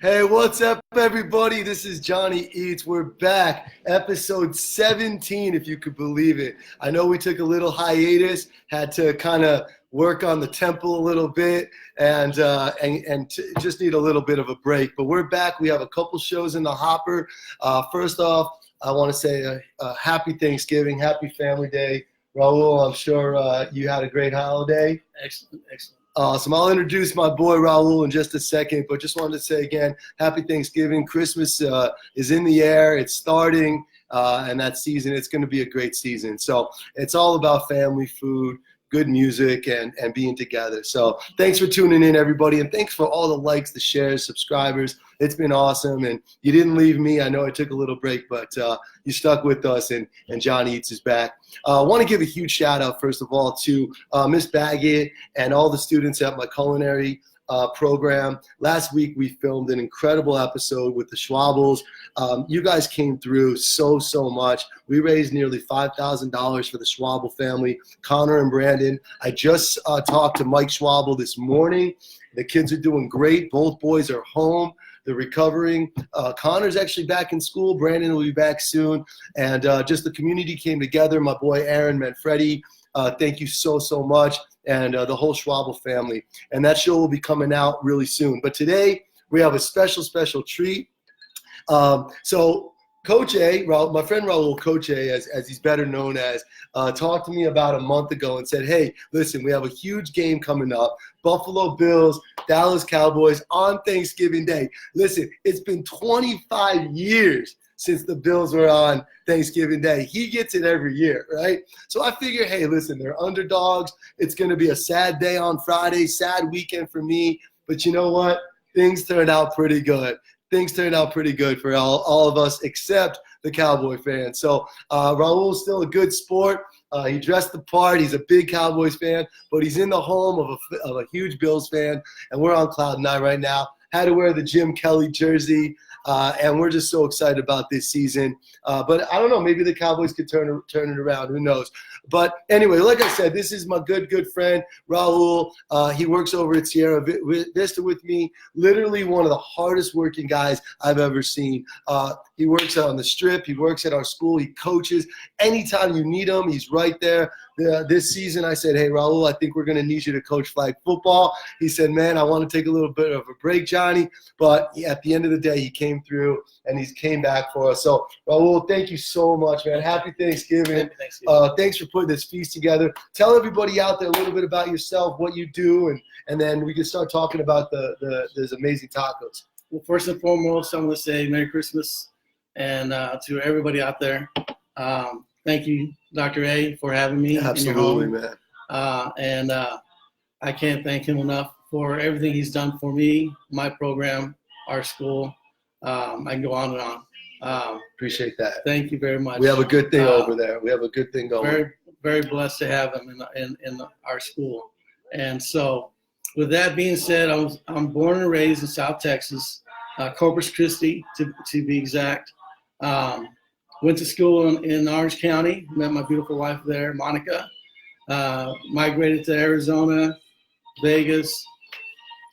Hey, what's up, everybody? This is Johnny Eats. We're back, episode 17, if you could believe it. I know we took a little hiatus, had to kind of work on the tempo a little bit, and just need a little bit of a break. But we're back. We have a couple shows in the hopper. First off, I want to say a happy Thanksgiving, happy Family Day. Raul, I'm sure you had a great holiday. Excellent, excellent. Awesome. I'll introduce my boy Raul in just a second, but just wanted to say again, happy Thanksgiving. Christmas is in the air. It's starting, and that season, it's going to be a great season. So it's all about family, food, good music, and being together. So thanks for tuning in, everybody, and thanks for all the likes, the shares, subscribers. It's been awesome, and you didn't leave me. I know I took a little break, but you stuck with us, and Johnny Eats is back. I want to give a huge shout-out, first of all, to Miss Baggett and all the students at my culinary program. Last week, we filmed an incredible episode with the Schwabbles. You guys came through so much. We raised nearly $5,000 for the Schwabble family, Connor and Brandon. I just talked to Mike Schwabble this morning. The kids are doing great. Both boys are home. They're recovering. Connor's actually back in school. Brandon will be back soon. And just the community came together. My boy Aaron Manfredi, thank you so much. And the whole Schwabble family. And that show will be coming out really soon. But today, we have a special treat. So Coach A, my friend Raul, Coach A, as he's better known as, talked to me about a month ago and said, hey, listen, we have a huge game coming up. Buffalo Bills, Dallas Cowboys on Thanksgiving Day. Listen, it's been 25 years since the Bills were on Thanksgiving Day. He gets it every year, right? So I figure, hey, listen, they're underdogs. It's going to be a sad day on Friday, sad weekend for me. But you know what? Things turned out pretty good. Things turned out pretty good for all of us except the Cowboy fans. So Raul's still a good sport. He dressed the part. He's a big Cowboys fan, but he's in the home of a huge Bills fan, and we're on cloud nine right now. Had to wear the Jim Kelly jersey, and we're just so excited about this season. But I don't know, maybe the Cowboys could turn it around. Who knows? But anyway, like I said, this is my good friend, Raul. He works over at Sierra Vista with me. Literally one of the hardest working guys I've ever seen. He works on the strip. He works at our school. He coaches. Anytime you need him, he's right there. This season, I said, hey, Raul, I think we're going to need you to coach flag football. He said, man, I want to take a little bit of a break, Johnny. But at the end of the day, he came through, and he came back for us. So, Raul, thank you so much, man. Happy Thanksgiving. Thanks for putting this feast together. Tell everybody out there a little bit about yourself, what you do, and then we can start talking about those amazing tacos. Well, first and foremost, I want to say Merry Christmas and to everybody out there. Thank you, Dr. A, for having me. Absolutely, in your home. Man. I can't thank him enough for everything he's done for me, my program, our school. I can go on and on. Appreciate that. Thank you very much. We have a good thing over there. We have a good thing going. Very, very blessed to have him in our school. And so, with that being said, I'm born and raised in South Texas, Corpus Christi to be exact. Went to school in Orange County, met my beautiful wife there, Monica. Migrated to Arizona, Vegas,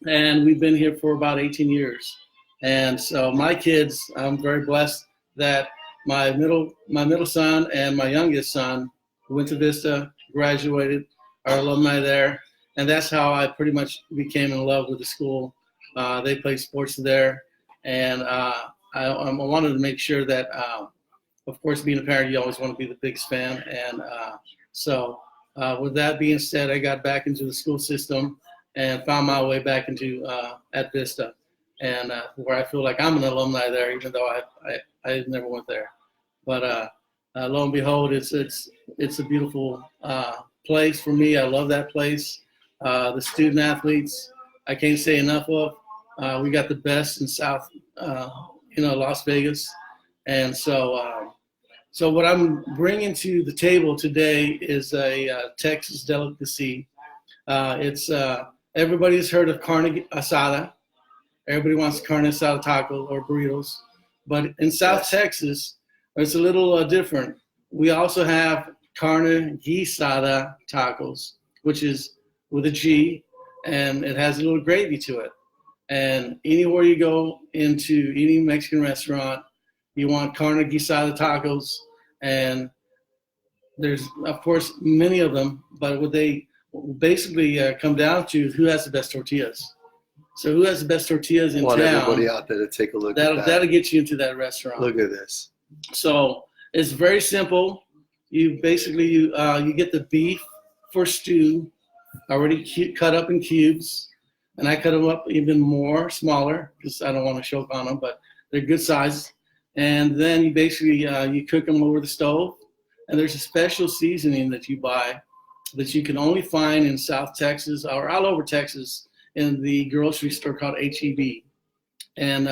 and we've been here for about 18 years. And so my kids, I'm very blessed that my middle son and my youngest son went to Vista, graduated, are alumni there, and that's how I pretty much became in love with the school. They play sports there, and I wanted to make sure that, of course, being a parent, you always want to be the biggest fan. And so with that being said, I got back into the school system and found my way back into at Vista, and where I feel like I'm an alumni there, even though I never went there. But lo and behold, it's a beautiful place for me. I love that place. The student athletes, I can't say enough of. We got the best in South, Las Vegas, and so what I'm bringing to the table today is a Texas delicacy. It's everybody's heard of carne asada. Everybody wants carne asada taco or burritos, but in South Texas, it's a little different. We also have carne guisada tacos, which is with a G, and it has a little gravy to it. And anywhere you go into any Mexican restaurant, you want Carne Guisado tacos, and there's, of course, many of them, but what they basically come down to is who has the best tortillas. So who has the best tortillas in want town? everybody out there to take a look at that. That'll get you into that restaurant. Look at this. So it's very simple. You basically you get the beef for stew, already cut up in cubes, and I cut them up even more smaller because I don't want to choke on them, but they're good size. And then you basically you cook them over the stove. And there's a special seasoning that you buy that you can only find in South Texas or all over Texas in the grocery store called HEB. And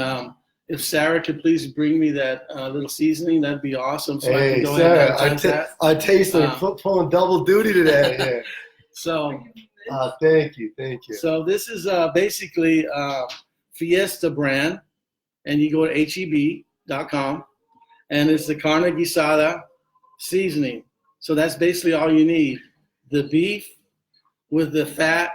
if Sarah could please bring me that little seasoning, that'd be awesome. So Hey, I can go Sarah, ahead and that. I taste like pulling double duty today. Yeah. So thank you. So this is basically Fiesta brand, and you go to HEB.com, and it's the Carne Guisada seasoning. So that's basically all you need. The beef with the fat,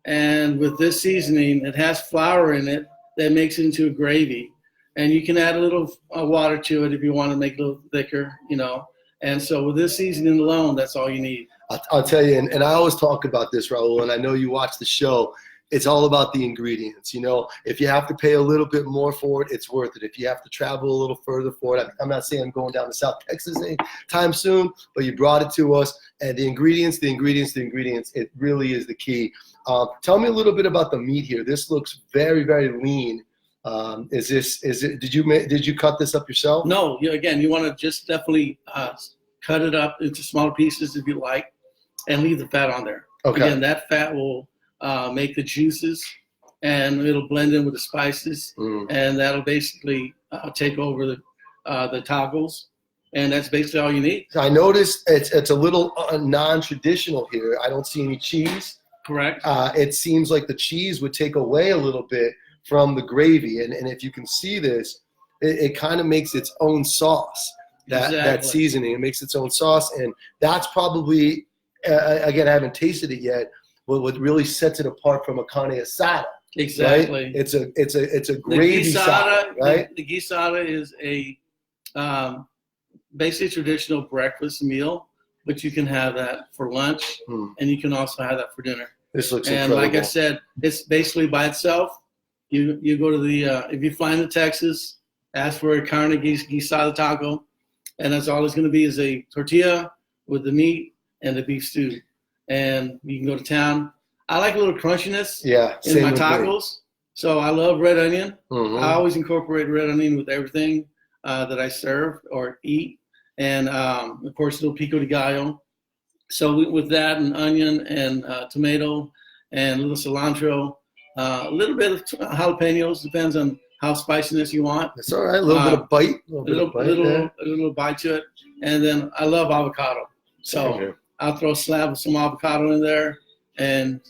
and with this seasoning, it has flour in it that makes it into a gravy. And you can add a little water to it if you want to make it a little thicker, you know. And so with this seasoning alone, that's all you need. I'll tell you, and I always talk about this, Raul, and I know you watch the show. It's all about the ingredients. You know, if you have to pay a little bit more for it, it's worth it. If you have to travel a little further for it, I'm not saying I'm going down to South Texas anytime soon, but you brought it to us. And the ingredients, it really is the key. Tell me a little bit about the meat here. This looks very, very lean. Did you cut this up yourself? No, again, you want to just definitely cut it up into smaller pieces if you like, and leave the fat on there. Okay. Again, that fat will make the juices, and it'll blend in with the spices, and that'll basically take over the tacos, and that's basically all you need. I noticed it's a little non-traditional here. I don't see any cheese. Correct. It seems like the cheese would take away a little bit from the gravy, and if you can see this, it kind of makes its own sauce. That seasoning, it makes its own sauce, and that's probably again, I haven't tasted it yet. What really sets it apart from a carne asada. Exactly. Right? It's a gravy salad, right? The guisada is a basically traditional breakfast meal, but you can have that for lunch, and you can also have that for dinner. This looks and incredible. Like I said, it's basically by itself. You go to the if you fly into Texas, ask for a carne guisada taco, and that's all it's going to be is a tortilla with the meat and the beef stew. And you can go to town. I like a little crunchiness in my tacos. So I love red onion. I always incorporate red onion with everything that I serve or eat. And, of course, a little pico de gallo. So with that and onion and tomato and a little cilantro, a little bit of jalapenos, depends on how spiciness you want. That's all right. A little bit of bite. A little bite to it. And then I love avocado. So I'll throw a slab of some avocado in there, and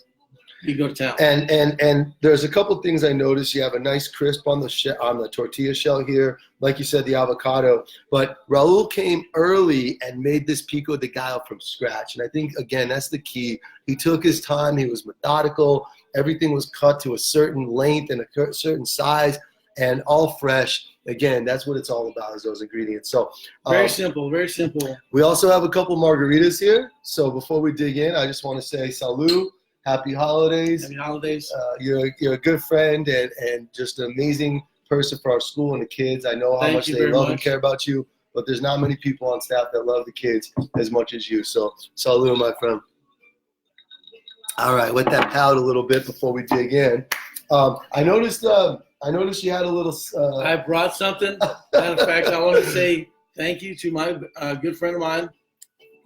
you go to town. And there's a couple things I noticed. You have a nice crisp on the tortilla shell here, like you said, the avocado. But Raul came early and made this pico de gallo from scratch. And I think, again, that's the key. He took his time. He was methodical. Everything was cut to a certain length and a certain size, and all fresh. Again, that's what it's all about, is those ingredients. So very simple, very simple. We also have a couple margaritas here. So before we dig in, I just want to say salud, happy holidays. Happy holidays. You're a good friend and just an amazing person for our school and the kids. I know how much they love and care about you, but there's not many people on staff that love the kids as much as you. So salud, my friend. All right, let that pout a little bit before we dig in. I noticed you had a little. I brought something. Matter of fact, I want to say thank you to my good friend of mine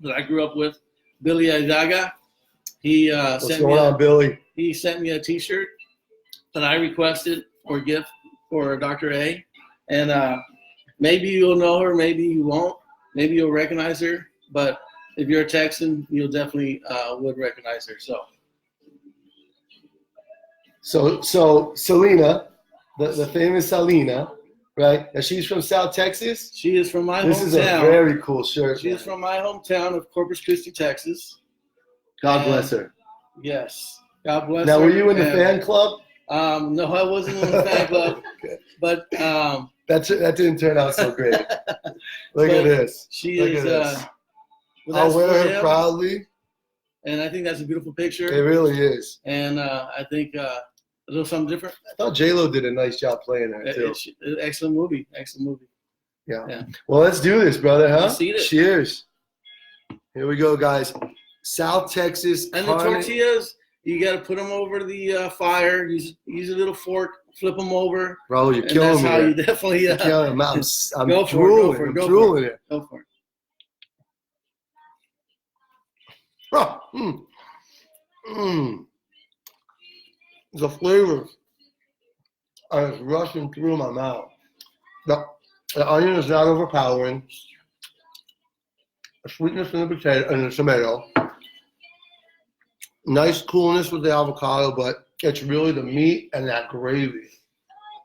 that I grew up with, Billy Idaga. He Billy? He sent me a T-shirt that I requested for a gift for Dr. A. And maybe you'll know her, maybe you won't. Maybe you'll recognize her. But if you're a Texan, you'll definitely would recognize her. So Selena, the famous Selena, right? Now she's from South Texas. She is from my hometown. This is a very cool shirt. She is from my hometown of Corpus Christi, Texas. God bless her. Yes, God bless her. Now, were you in the fan club? No, I wasn't in the fan club, but that didn't turn out so great. Look at this. She Look is. at this. Well, I'll that's wear for her him, proudly. and I think that's a beautiful picture. It really is. And I think a little something different. I thought J-Lo did a nice job playing her too. It's an excellent movie. Excellent movie. Yeah. Well, let's do this, brother, huh? Let's eat it. Cheers. Here we go, guys. South Texas. And Carne. the tortillas, you got to put them over the fire. Use a little fork, flip them over. Bro, you're and killing that's me. how you definitely. You're killing me. I'm Go for drooling. it. Go for it. I'm Go drooling for it. it. Go for it. Oh, the flavor is rushing through my mouth. The onion is not overpowering. The sweetness in the potato and the tomato. Nice coolness with the avocado, but it's really the meat and that gravy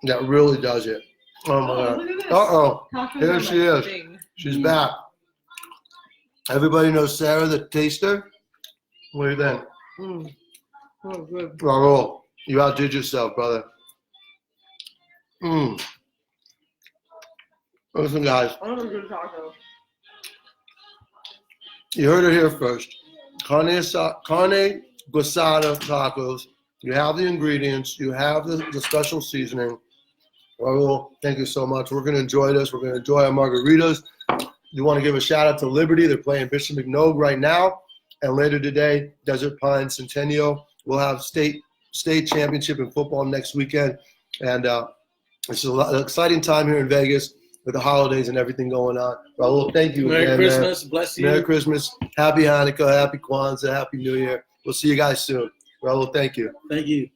that really does it. Oh my God. Look at this. Uh-oh. Tacos Here are she my is. thing. She's back. Everybody knows Sarah, the taster. What do you think? Oh, good. Raul, you outdid yourself, brother. Listen, guys, I love a good taco. you heard it here first. Carne Guisado tacos. You have the ingredients. You have the special seasoning. Raul, thank you so much. We're going to enjoy this. We're going to enjoy our margaritas. You want to give a shout out to Liberty. They're playing Bishop McNogue right now. And later today, Desert Pine Centennial. We'll have state championship in football next weekend. And it's an exciting time here in Vegas with the holidays and everything going on. Raul, thank you Merry again, Christmas. man. Bless you. Merry Christmas. Happy Hanukkah. Happy Kwanzaa. Happy New Year. We'll see you guys soon. Raul, thank you. Thank you.